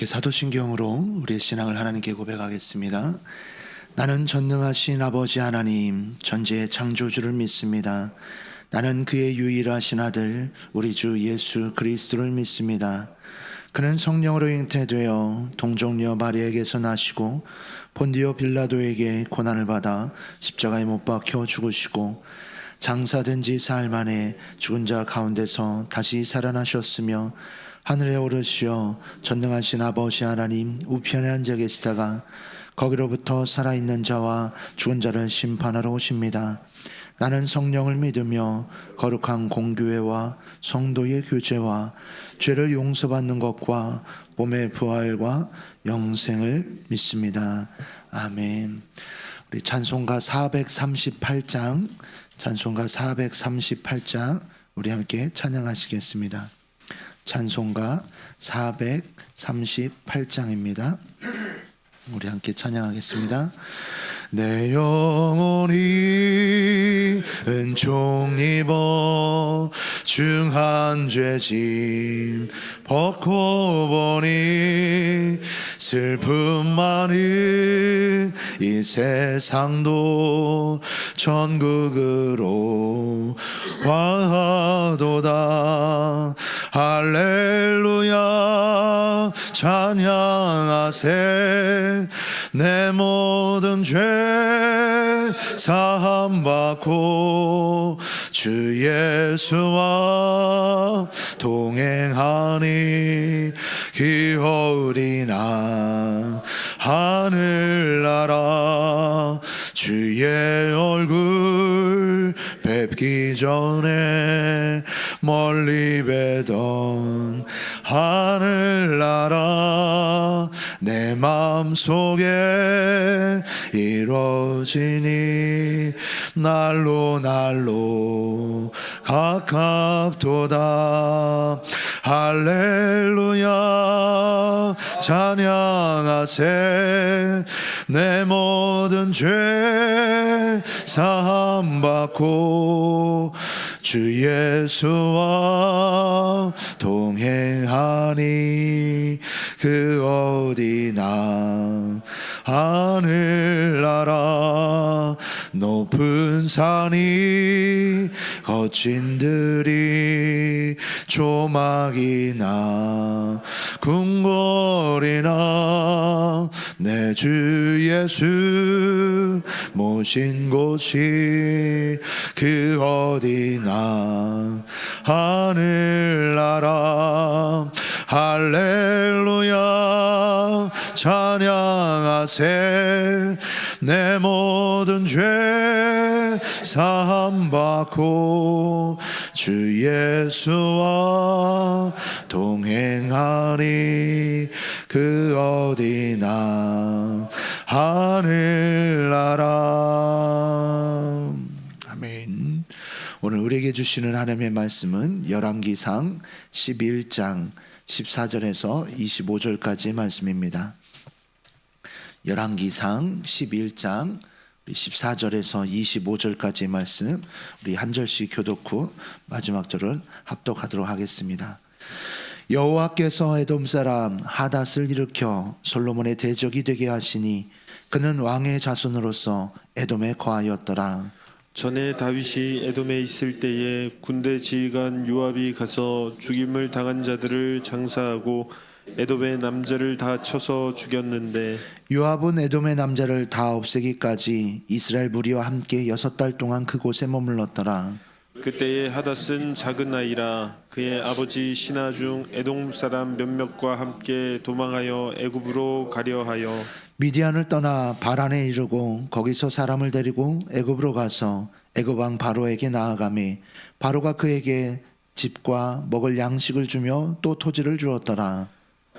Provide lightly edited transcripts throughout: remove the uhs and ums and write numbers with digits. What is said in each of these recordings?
함께 사도신경으로 우리의 신앙을 하나님께 고백하겠습니다. 나는 전능하신 아버지 하나님, 전지의 창조주를 믿습니다. 나는 그의 유일하신 아들 우리 주 예수 그리스도를 믿습니다. 그는 성령으로 잉태되어 동정녀 마리아에게서 나시고 본디오 빌라도에게 고난을 받아 십자가에 못 박혀 죽으시고 장사된 지 사흘 만에 죽은 자 가운데서 다시 살아나셨으며 하늘에 오르시어 전능하신 아버지 하나님 우편에 앉아 계시다가 거기로부터 살아있는 자와 죽은 자를 심판하러 오십니다. 나는 성령을 믿으며 거룩한 공교회와 성도의 교제와 죄를 용서받는 것과 몸의 부활과 영생을 믿습니다. 아멘. 우리 찬송가 438장 우리 함께 찬양하시겠습니다. 찬송가 438장입니다. 우리 함께 찬양하겠습니다. 내 영혼이 은총 입어 중한 죄짐 벗고 보니 슬픔 많은 이 세상도 천국으로 화하도다. 할렐루야 찬양하세. 내 모든 죄 사함받고 주 예수와 동행하니 기어으리나 하늘나라. 주의 얼굴 뵙기 전에 멀리 뵈던 하늘나라. 내 마음속에 이루어지니 날로 가깝도다. 할렐루야 찬양하세. 내 모든 죄 사함받고 주 예수와 동행하니 그 어디나 하늘나라. 높은 산이 거친 들이 조막이나 궁궐이나 내 주 예수 모신 곳이 그 어디나 하늘나라. 할렐루야 찬양하세. 내 모든 죄 사함받고 주 예수와 동행하니 그 어디나 하늘나라. 아멘. 오늘 우리에게 주시는 하나님의 말씀은 열왕기상 11장 14절에서 25절까지의 말씀입니다. 열왕기상 11장 14절에서 25절까지의 말씀, 우리 한 절씩 교독 후 마지막 절은 합독하도록 하겠습니다. 여호와께서 에돔 사람 하닷을 일으켜 솔로몬의 대적이 되게 하시니 그는 왕의 자손으로서 에돔에 거하였더라. 전에 다윗이 에돔에 있을 때에 군대 지휘관 요압이 가서 죽임을 당한 자들을 장사하고 에돔의 남자를 다 쳐서 죽였는데 요압은 에돔의 남자를 다 없애기까지 이스라엘 무리와 함께 6달 동안 그곳에 머물렀더라. 그때에 하닷은 작은 아이라 그의 아버지 신하 중 에돔 사람 몇몇과 함께 도망하여 애굽으로 가려 하여 미디안을 떠나 바란에 이르고 거기서 사람을 데리고 애굽으로 가서 애굽 왕 바로에게 나아가매 바로가 그에게 집과 먹을 양식을 주며 또 토지를 주었더라.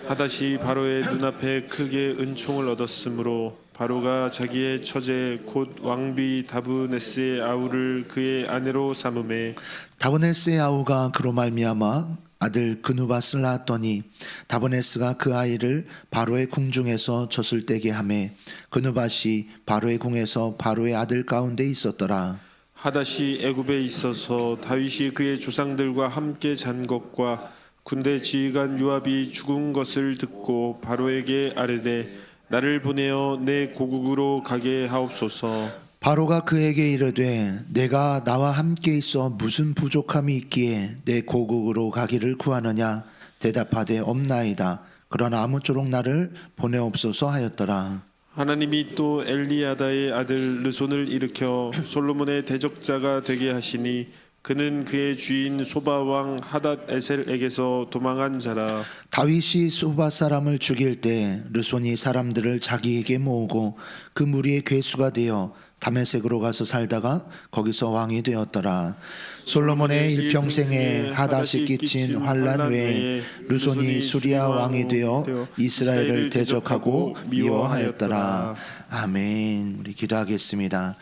하닷이 바로의 눈앞에 크게 은총을 얻었으므로 바로가 자기의 처제 곧 왕비 다브네스의 아우를 그의 아내로 삼음에 다브네스의 아우가 그로 말미암아 아들 그누밧을 낳았더니 다브네스가 그 아이를 바로의 궁중에서 젖을 떼게 하매 그누밧이 바로의 궁에서 바로의 아들 가운데 있었더라. 하닷이 애굽에 있어서 다윗이 그의 조상들과 함께 잔 것과 군대 지휘관 요압이 죽은 것을 듣고 바로에게 아뢰되 나를 보내어 내 고국으로 가게 하옵소서. 바로가 그에게 이르되 내가 나와 함께 있어 무슨 부족함이 있기에 내 고국으로 가기를 구하느냐. 대답하되 없나이다. 그러나 아무쪼록 나를 보내옵소서 하였더라. 하나님이 또 엘리야다의 아들 르손을 일으켜 솔로몬의 대적자가 되게 하시니 그는 그의 주인 소바 왕 하닷 에셀에게서 도망한 자라. 다윗이 소바 사람을 죽일 때 르손이 사람들을 자기에게 모으고 그 무리의 괴수가 되어 다메섹으로 가서 살다가 거기서 왕이 되었더라. 솔로몬의 일평생에 하닷이 끼친 환란 외에 르손이 수리아 왕이 되어 이스라엘을 대적하고 미워하였더라. 아멘. 우리 기도하겠습니다.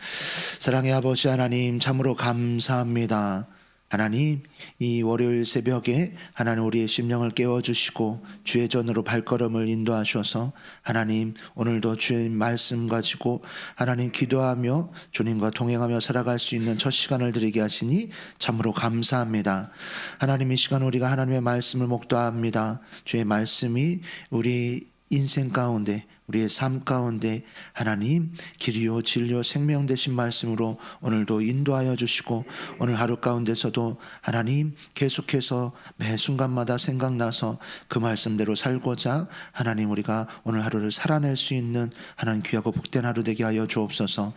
사랑의 아버지 하나님, 참으로 감사합니다. 하나님, 이 월요일 새벽에 하나님 우리의 심령을 깨워주시고 주의 전으로 발걸음을 인도하셔서 하나님 오늘도 주의 말씀 가지고 하나님 기도하며 주님과 동행하며 살아갈 수 있는 첫 시간을 드리게 하시니 참으로 감사합니다. 하나님, 이 시간 우리가 하나님의 말씀을 목도합니다. 주의 말씀이 우리 인생 가운데 우리의 삶 가운데 하나님 길이요 진리요 생명 되신 말씀으로 오늘도 인도하여 주시고 오늘 하루 가운데서도 하나님 계속해서 매 순간마다 생각나서 그 말씀대로 살고자 하나님 우리가 오늘 하루를 살아낼 수 있는 하나님 귀하고 복된 하루 되게 하여 주옵소서.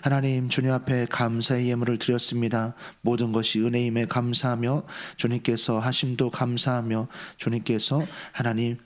하나님 주님 앞에 감사의 예물을 드렸습니다. 모든 것이 은혜임에 감사하며 주님께서 하심도 감사하며 주님께서 하나님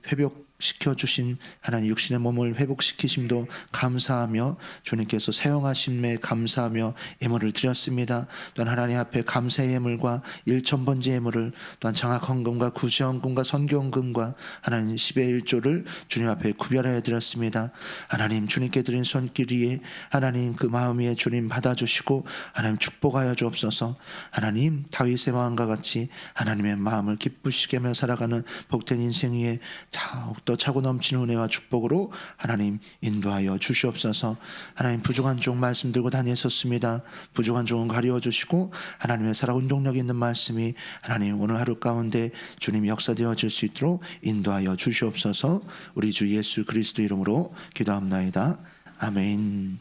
시켜주신 하나님 육신의 몸을 회복시키심도 감사하며 주님께서 사용하심에 감사하며 예물을 드렸습니다. 또한 하나님 앞에 감사의 예물과 일천번째 예물을 또한 장학헌금과 구제헌금과 선교헌금과 하나님 10의 1조를 주님 앞에 구별하여 드렸습니다. 하나님 주님께 드린 손길 위에 하나님 그 마음 위에 주님 받아주시고 하나님 축복하여 주옵소서. 하나님 다윗의 마음과 같이 하나님의 마음을 기쁘시게 하며 살아가는 복된 인생 위에 더욱더 차고 넘치는 은혜와 축복으로 하나님 인도하여 주시옵소서. 하나님 부족한 종 말씀 들고 다녔었습니다. 부족한 종은 가리워 주시고 하나님의 살아 운동력 있는 말씀이 하나님 오늘 하루 가운데 주님 역사되어질 수 있도록 인도하여 주시옵소서. 우리 주 예수 그리스도 이름으로 기도합나이다. 아멘.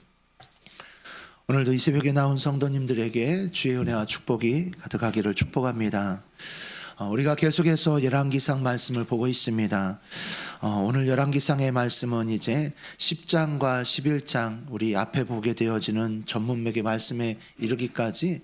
오늘도 이 새벽에 나온 성도님들에게 주의 은혜와 축복이 가득하기를 축복합니다. 우리가 계속해서 열왕기상 말씀을 보고 있습니다. 오늘 열왕기상의 말씀은 이제 10장과 11장 우리 앞에 보게 되어지는 전문맥의 말씀에 이르기까지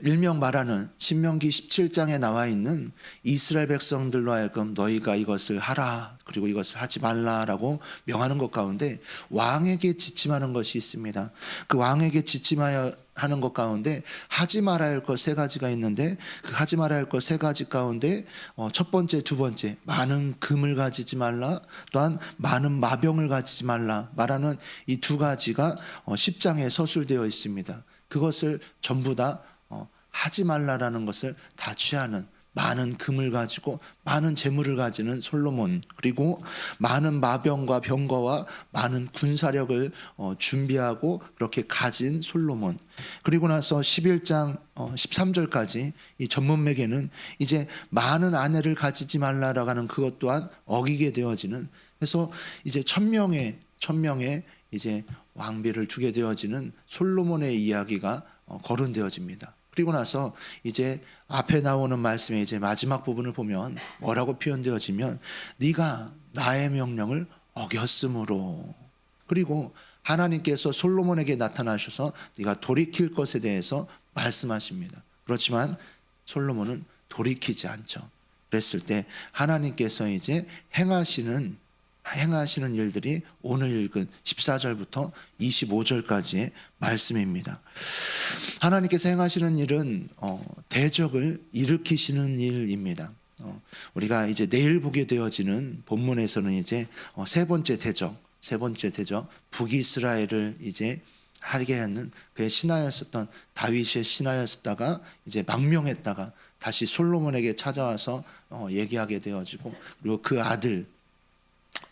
일명 말하는 신명기 17장에 나와 있는 이스라엘 백성들로 하여금 너희가 이것을 하라 그리고 이것을 하지 말라라고 명하는 것 가운데 왕에게 지침하는 것이 있습니다. 그 왕에게 지침하여 하는 것 가운데 하지 말아야 할 것 세 가지가 있는데 그 하지 말아야 할 것 세 가지 가운데 첫 번째, 두 번째 많은 금을 가지지 말라 또한 많은 마병을 가지지 말라 말하는 이 두 가지가 10장에 서술되어 있습니다. 그것을 전부 다 하지 말라라는 것을 다 취하는 많은 금을 가지고 많은 재물을 가지는 솔로몬 그리고 많은 마병과 병거와 많은 군사력을 준비하고 그렇게 가진 솔로몬 그리고 나서 11장 13절까지 이 전문맥에는 이제 많은 아내를 가지지 말라라고 하는 그것 또한 어기게 되어지는 그래서 이제 천명의 이제 왕비를 두게 되어지는 솔로몬의 이야기가 거론되어집니다. 그리고 나서 이제 앞에 나오는 말씀의 이제 마지막 부분을 보면 뭐라고 표현되어지면 네가 나의 명령을 어겼으므로 그리고 하나님께서 솔로몬에게 나타나셔서 네가 돌이킬 것에 대해서 말씀하십니다. 그렇지만 솔로몬은 돌이키지 않죠. 그랬을 때 하나님께서 이제 행하시는 일들이 오늘 읽은 14절부터 25절까지의 말씀입니다. 하나님께서 행하시는 일은 대적을 일으키시는 일입니다. 우리가 이제 내일 보게 되어지는 본문에서는 이제 세 번째 대적 북이스라엘을 이제 하게 하는 그의 신하였었던 다윗의 신하였다가 이제 망명했다가 다시 솔로몬에게 찾아와서 얘기하게 되어지고 그리고 그 아들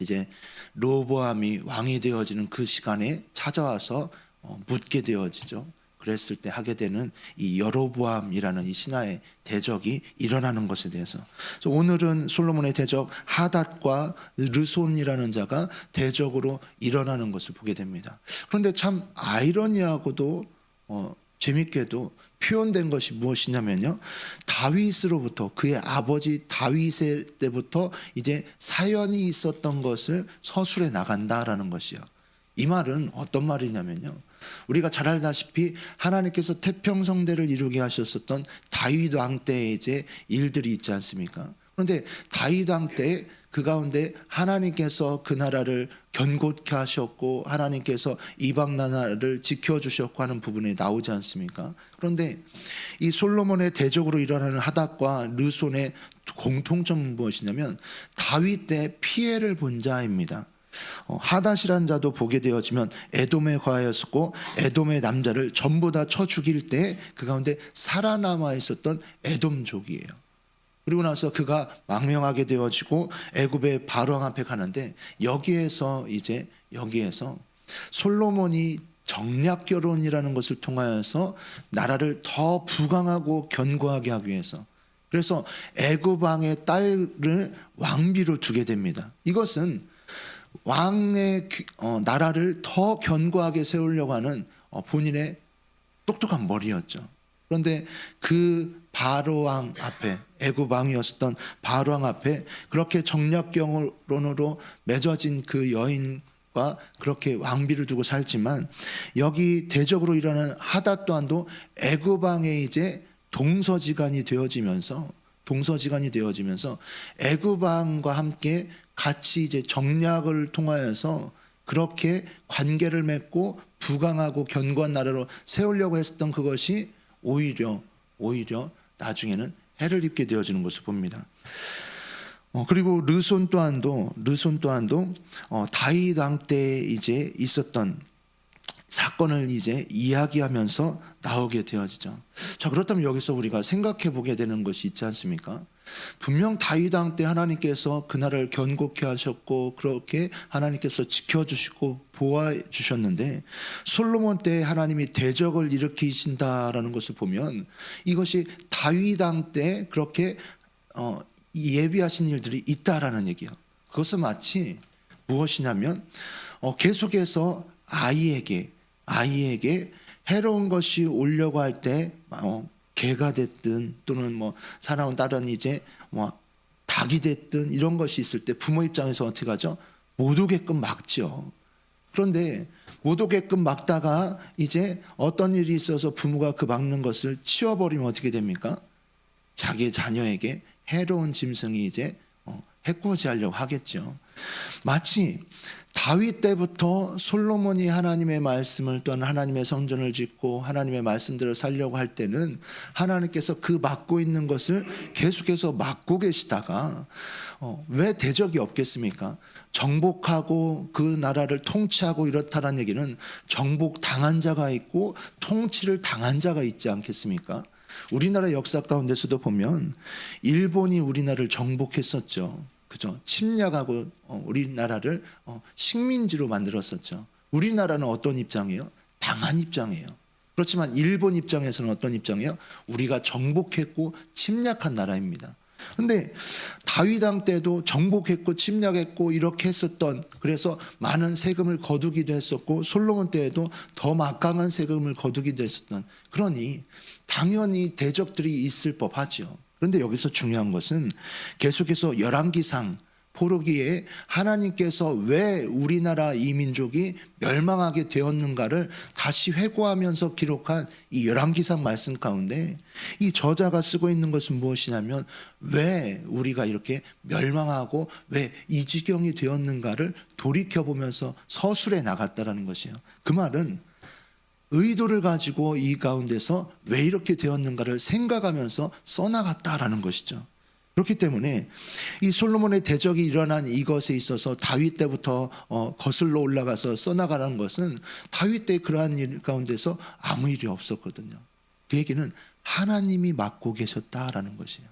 이제 르호보암이 왕이 되어지는 그 시간에 찾아와서 묻게 되어지죠. 그랬을 때 하게 되는 이 여로보암이라는 이 신하의 대적이 일어나는 것에 대해서. 그래서 오늘은 솔로몬의 대적 하닷과 르손이라는 자가 대적으로 일어나는 것을 보게 됩니다. 그런데 참 아이러니하고도 재밌게도 표현된 것이 무엇이냐면요, 다윗으로부터, 그의 아버지 다윗의 때부터 이제 사연이 있었던 것을 서술해 나간다라는 것이요. 이 말은 어떤 말이냐면요, 우리가 잘 알다시피 하나님께서 태평성대를 이루게 하셨었던 다윗 왕 때의 이제 일들이 있지 않습니까? 그런데 다윗 왕 때 그 가운데 하나님께서 그 나라를 견고케 하셨고 하나님께서 이방 나라를 지켜주셨고 하는 부분이 나오지 않습니까? 그런데 이 솔로몬의 대적으로 일어나는 하닷과 르손의 공통점은 무엇이냐면 다윗 때 피해를 본 자입니다. 하닷이라는 자도 보게 되어지면 에돔에 거하였었고 에돔의 남자를 전부 다 쳐 죽일 때 그 가운데 살아남아 있었던 에돔족이에요. 그리고 나서 그가 망명하게 되어지고 애굽의 바로왕 앞에 가는데 여기에서 솔로몬이 정략 결혼이라는 것을 통하여서 나라를 더 부강하고 견고하게 하기 위해서, 그래서 애굽 왕의 딸을 왕비로 두게 됩니다. 이것은 왕의 나라를 더 견고하게 세우려고 하는 본인의 똑똑한 머리였죠. 그런데 그 바로왕 앞에, 애굽 왕이었던 바로왕 앞에 그렇게 정략 결혼으로 맺어진 그 여인과 그렇게 왕비를 두고 살지만, 여기 대적으로 일어나는 하닷 또한도 애굽 왕의 이제 동서지간이 되어지면서 애굽 왕과 함께 같이 이제 정략을 통하여서 그렇게 관계를 맺고 부강하고 견고한 나라로 세우려고 했었던 그것이 오히려 나중에는 해를 입게 되어지는 것을 봅니다. 그리고 르손 또한도 다윗 왕 때 이제 있었던 사건을 이제 이야기하면서 나오게 되어지죠. 자, 그렇다면 여기서 우리가 생각해 보게 되는 것이 있지 않습니까? 분명 다윗 왕 때 하나님께서 그 나라를 견고케 하셨고 그렇게 하나님께서 지켜주시고 보호해 주셨는데, 솔로몬 때 하나님이 대적을 일으키신다라는 것을 보면 이것이 다윗 왕 때 그렇게 예비하신 일들이 있다라는 얘기예요. 그것은 마치 무엇이냐면 계속해서 아이에게 해로운 것이 오려고 할 때 개가 됐든 또는 살아온 다른 이제 닭이 됐든 이런 것이 있을 때 부모 입장에서 어떻게 하죠? 못 오게끔 막죠. 그런데 못 오게끔 막다가 이제 어떤 일이 있어서 부모가 그 막는 것을 치워버리면 어떻게 됩니까? 자기 자녀에게 해로운 짐승이 이제 해코지하려고 하겠죠. 마치 다윗 때부터 솔로몬이 하나님의 말씀을 또한 하나님의 성전을 짓고 하나님의 말씀대로 살려고 할 때는 하나님께서 그 막고 있는 것을 계속해서 막고 계시다가 왜 대적이 없겠습니까? 정복하고 그 나라를 통치하고 이렇다는 얘기는 정복당한 자가 있고 통치를 당한 자가 있지 않겠습니까? 우리나라 역사 가운데서도 보면 일본이 우리나라를 정복했었죠. 그죠? 침략하고 우리나라를 식민지로 만들었었죠. 우리나라는 어떤 입장이에요? 당한 입장이에요. 그렇지만 일본 입장에서는 어떤 입장이에요? 우리가 정복했고 침략한 나라입니다. 그런데 다윗 왕 때도 정복했고 침략했고 이렇게 했었던, 그래서 많은 세금을 거두기도 했었고 솔로몬 때에도 더 막강한 세금을 거두기도 했었던, 그러니 당연히 대적들이 있을 법하죠. 그런데 여기서 중요한 것은 계속해서 열왕기상 포로기에 하나님께서 왜 우리나라 이 민족이 멸망하게 되었는가를 다시 회고하면서 기록한 이 열왕기상 말씀 가운데 이 저자가 쓰고 있는 것은 무엇이냐면 왜 우리가 이렇게 멸망하고 왜 이 지경이 되었는가를 돌이켜보면서 서술해 나갔다라는 것이에요. 그 말은 의도를 가지고 이 가운데서 왜 이렇게 되었는가를 생각하면서 써나갔다라는 것이죠. 그렇기 때문에 이 솔로몬의 대적이 일어난 이것에 있어서 다윗 때부터 거슬러 올라가서 써나가라는 것은 다윗 때 그러한 일 가운데서 아무 일이 없었거든요. 그 얘기는 하나님이 맡고 계셨다라는 것이에요.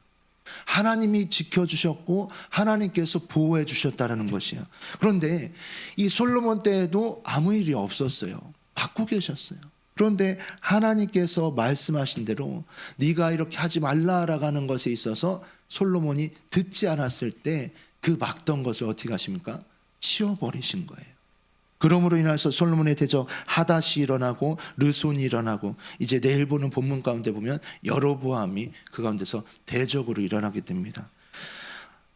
하나님이 지켜주셨고 하나님께서 보호해 주셨다라는 것이에요. 그런데 이 솔로몬 때에도 아무 일이 없었어요. 맡고 계셨어요. 그런데 하나님께서 말씀하신 대로 네가 이렇게 하지 말라라고 하는 것에 있어서 솔로몬이 듣지 않았을 때 그 막던 것을 어떻게 하십니까? 치워버리신 거예요. 그러므로 인해서 솔로몬의 대적 하닷이 일어나고 르손이 일어나고, 이제 내일 보는 본문 가운데 보면 여로보암이 그 가운데서 대적으로 일어나게 됩니다.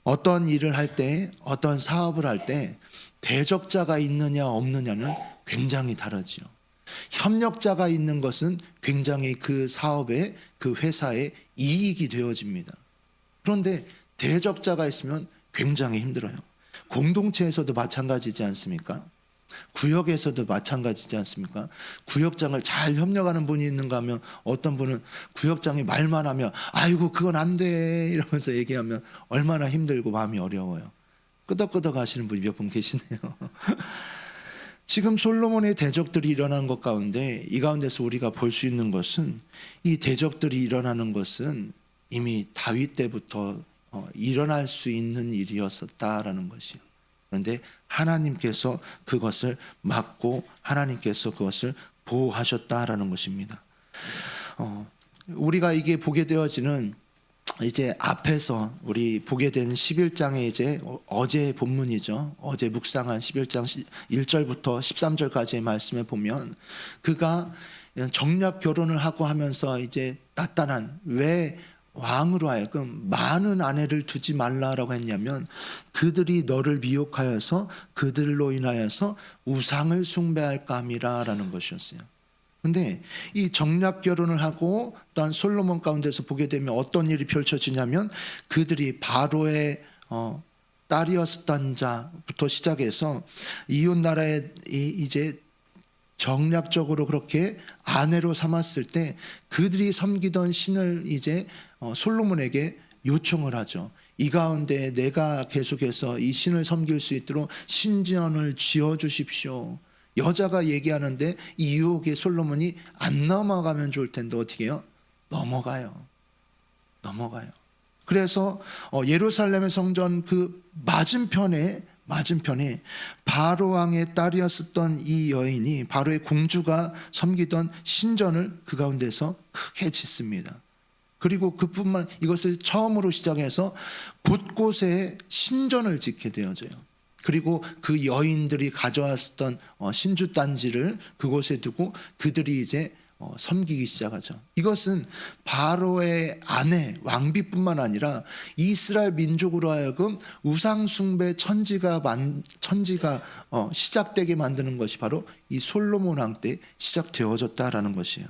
어떤 일을 할 때, 어떤 사업을 할 때 대적자가 있느냐 없느냐는 굉장히 다르지요. 협력자가 있는 것은 굉장히 그 사업에, 그 회사에 이익이 되어집니다. 그런데 대적자가 있으면 굉장히 힘들어요. 공동체에서도 마찬가지지 않습니까? 구역에서도 마찬가지지 않습니까? 구역장을 잘 협력하는 분이 있는가 하면, 어떤 분은 구역장이 말만 하면 아이고 그건 안 돼 이러면서 얘기하면 얼마나 힘들고 마음이 어려워요. 끄덕끄덕 하시는 분이 몇 분 계시네요. 지금 솔로몬의 대적들이 일어난 것 가운데, 이 가운데서 우리가 볼 수 있는 것은, 이 대적들이 일어나는 것은 이미 다윗 때부터 일어날 수 있는 일이었었다라는 것이요. 그런데 하나님께서 그것을 막고 하나님께서 그것을 보호하셨다라는 것입니다. 우리가 이게 보게 되어지는, 이제 앞에서 우리 보게 된 11장의 이제 어제 본문이죠. 어제 묵상한 11장 1절부터 13절까지의 말씀에 보면, 그가 정략 결혼을 하고 하면서 이제 나타난, 왜 왕으로 하여금 많은 아내를 두지 말라라고 했냐면, 그들이 너를 미혹하여서 그들로 인하여서 우상을 숭배할까 함이라라는 것이었어요. 근데 이 정략 결혼을 하고 또한 솔로몬 가운데서 보게 되면 어떤 일이 펼쳐지냐면, 그들이 바로의 딸이었던 자부터 시작해서 이웃 나라에 이제 정략적으로 그렇게 아내로 삼았을 때, 그들이 섬기던 신을 이제 솔로몬에게 요청을 하죠. 이 가운데 내가 계속해서 이 신을 섬길 수 있도록 신전을 지어 주십시오. 여자가 얘기하는데 이 유혹에 솔로몬이 안 넘어가면 좋을 텐데 어떻게 해요? 넘어가요. 그래서 예루살렘의 성전 그 맞은편에 바로 왕의 딸이었었던 이 여인이, 바로의 공주가 섬기던 신전을 그 가운데서 크게 짓습니다. 그리고 이것을 처음으로 시작해서 곳곳에 신전을 짓게 되어져요. 그리고 그 여인들이 가져왔던 신주단지를 그곳에 두고 그들이 이제 섬기기 시작하죠. 이것은 바로의 아내, 왕비뿐만 아니라 이스라엘 민족으로 하여금 우상숭배 천지가 시작되게 만드는 것이 바로 이 솔로몬 왕 때 시작되어졌다라는 것이에요.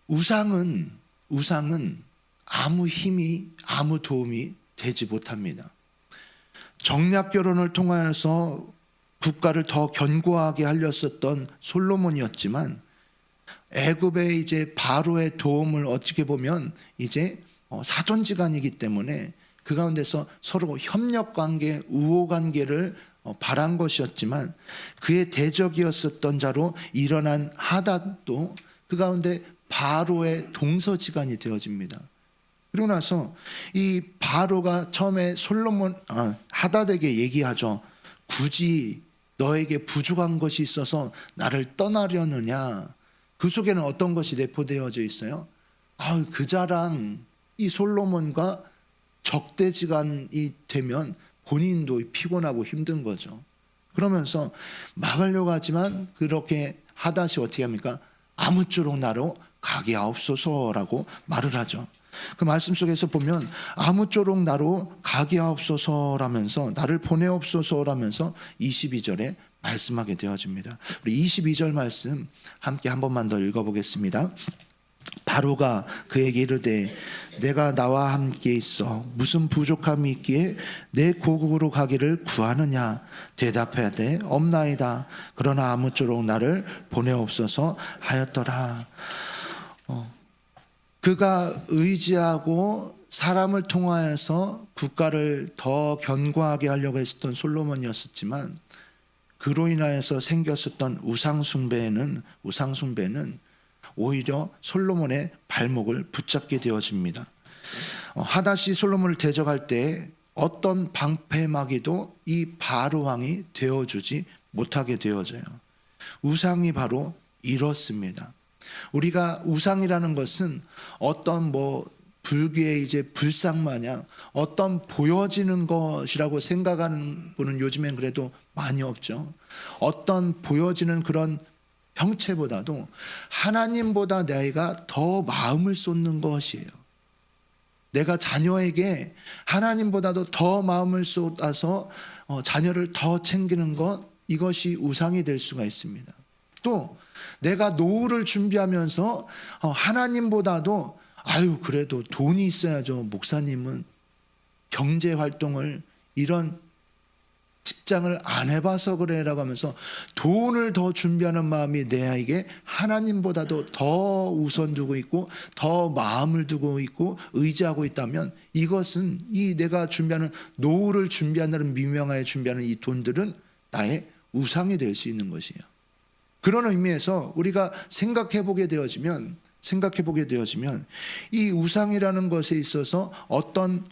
우상은 아무 힘이, 아무 도움이 되지 못합니다. 정략 결혼을 통하여서 국가를 더 견고하게 하렸었던 솔로몬이었지만, 애굽의 이제 바로의 도움을 어떻게 보면 이제 사돈지간이기 때문에 그 가운데서 서로 협력 관계, 우호 관계를 바란 것이었지만, 그의 대적이었었던 자로 일어난 하닷도 그 가운데 바로의 동서지간이 되어집니다. 그리고 나서 이 바로가 처음에 하닷에게 얘기하죠. 굳이 너에게 부족한 것이 있어서 나를 떠나려느냐. 그 속에는 어떤 것이 내포되어져 있어요? 그 자랑, 이 솔로몬과 적대지간이 되면 본인도 피곤하고 힘든 거죠. 그러면서 막으려고 하지만, 그렇게 하닷이 어떻게 합니까? 아무쪼록 나로 가게 하옵소서라고 말을 하죠. 그 말씀 속에서 보면 아무쪼록 나로 가게 하옵소서라면서, 나를 보내옵소서라면서 22절에 말씀하게 되어집니다. 우리 22절 말씀 함께 한 번만 더 읽어보겠습니다. 바로가 그에게 이르되 내가 나와 함께 있어 무슨 부족함이 있기에 내 고국으로 가기를 구하느냐. 대답하되 없나이다. 그러나 아무쪼록 나를 보내옵소서 하였더라. 그가 의지하고 사람을 통하여서 국가를 더 견고하게 하려고 했었던 솔로몬이었었지만, 그로 인하여서 생겼었던 우상숭배는 오히려 솔로몬의 발목을 붙잡게 되어집니다. 하닷이 솔로몬을 대적할 때 어떤 방패막이도 이 바로 왕이 되어주지 못하게 되어져요. 우상이 바로 이렇습니다. 우리가 우상이라는 것은 어떤 불교의 이제 불상 마냥 어떤 보여지는 것이라고 생각하는 분은 요즘엔 그래도 많이 없죠. 어떤 보여지는 그런 형체보다도 하나님보다 내가 더 마음을 쏟는 것이에요. 내가 자녀에게 하나님보다도 더 마음을 쏟아서 자녀를 더 챙기는 것, 이것이 우상이 될 수가 있습니다. 또 내가 노후를 준비하면서 하나님보다도 그래도 돈이 있어야죠. 목사님은 경제 활동을 이런 직장을 안 해봐서 그래라고 하면서 돈을 더 준비하는 마음이 내 아이에게 하나님보다도 더 우선 두고 있고 더 마음을 두고 있고 의지하고 있다면, 이것은 이 내가 준비하는 노후를 준비한다는 미명하에 준비하는 이 돈들은 나의 우상이 될 수 있는 것이에요. 그런 의미에서 우리가 생각해 보게 되어지면 이 우상이라는 것에 있어서 어떤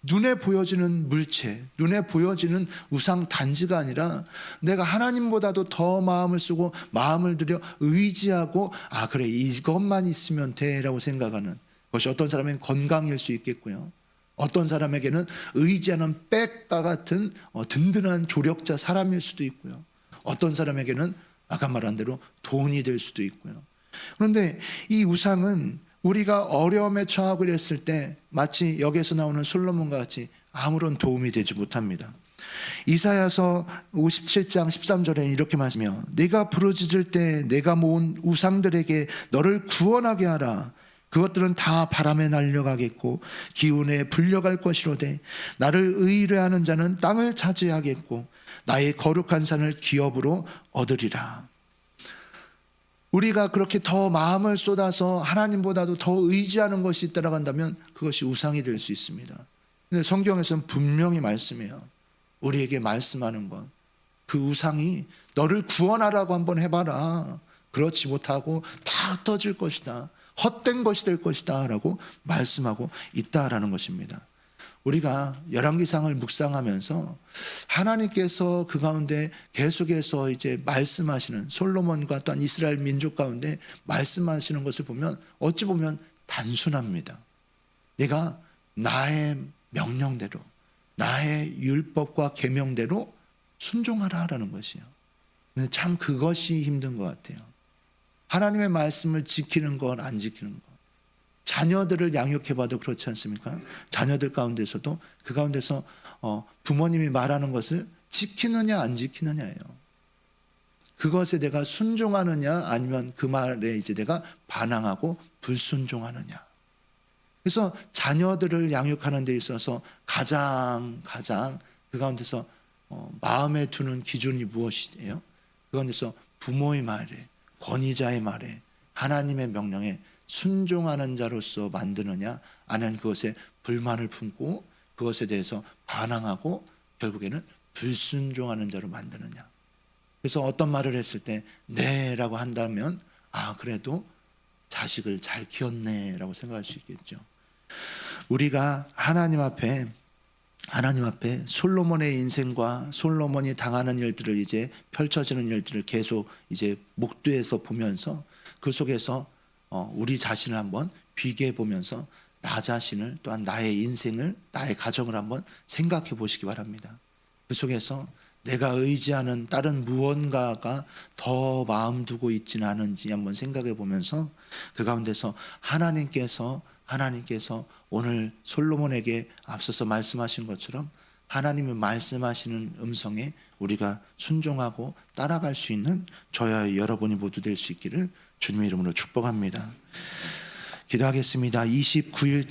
눈에 보여지는 물체, 눈에 보여지는 우상 단지가 아니라 내가 하나님보다도 더 마음을 쓰고 마음을 들여 의지하고 그래 이것만 있으면 돼라고 생각하는 것이 어떤 사람에게는 건강일 수 있겠고요. 어떤 사람에게는 의지하는 백과 같은 든든한 조력자 사람일 수도 있고요. 어떤 사람에게는 아까 말한 대로 돈이 될 수도 있고요. 그런데 이 우상은 우리가 어려움에 처하고 이랬을 때 마치 여기에서 나오는 솔로몬과 같이 아무런 도움이 되지 못합니다. 이사야서 57장 13절에 이렇게 말씀해요. 네가 부르짖을 때 내가 모은 우상들에게 너를 구원하게 하라. 그것들은 다 바람에 날려가겠고 기운에 불려갈 것이로되 나를 의뢰하는 자는 땅을 차지하겠고 나의 거룩한 산을 기업으로 얻으리라. 우리가 그렇게 더 마음을 쏟아서 하나님보다도 더 의지하는 것이 있다고 한다면 그것이 우상이 될 수 있습니다. 근데 성경에서는 분명히 말씀해요. 우리에게 말씀하는 건 그 우상이 너를 구원하라고 한번 해봐라. 그렇지 못하고 다 흩어질 것이다. 헛된 것이 될 것이다 라고 말씀하고 있다라는 것입니다. 우리가 열왕기상을 묵상하면서 하나님께서 그 가운데 계속해서 이제 말씀하시는 솔로몬과 또한 이스라엘 민족 가운데 말씀하시는 것을 보면 어찌 보면 단순합니다. 내가 나의 명령대로 나의 율법과 계명대로 순종하라라는 것이에요. 근데 참 그것이 힘든 것 같아요. 하나님의 말씀을 지키는 것, 안 지키는 것. 자녀들을 양육해봐도 그렇지 않습니까? 자녀들 가운데서도 그 가운데서 부모님이 말하는 것을 지키느냐 안 지키느냐예요. 그것에 내가 순종하느냐 아니면 그 말에 이제 내가 반항하고 불순종하느냐. 그래서 자녀들을 양육하는 데 있어서 가장 그 가운데서 마음에 두는 기준이 무엇이에요? 그 가운데서 부모의 말에, 권위자의 말에, 하나님의 명령에 순종하는 자로서 만드느냐 아니면 그것에 불만을 품고 그것에 대해서 반항하고 결국에는 불순종하는 자로 만드느냐. 그래서 어떤 말을 했을 때 네라고 한다면 그래도 자식을 잘 키웠네 라고 생각할 수 있겠죠. 우리가 하나님 앞에 솔로몬의 인생과 솔로몬이 당하는 일들을 이제 펼쳐지는 일들을 계속 이제 목도에서 보면서 그 속에서 우리 자신을 한번 비교해 보면서 나 자신을 또한 나의 인생을 나의 가정을 한번 생각해 보시기 바랍니다. 그 속에서 내가 의지하는 다른 무언가가 더 마음 두고 있지는 않은지 한번 생각해 보면서 그 가운데서 하나님께서 오늘 솔로몬에게 앞서서 말씀하신 것처럼 하나님이 말씀하시는 음성에 우리가 순종하고 따라갈 수 있는 저와 여러분이 모두 될 수 있기를 주님의 이름으로 축복합니다. 기도하겠습니다. 29일째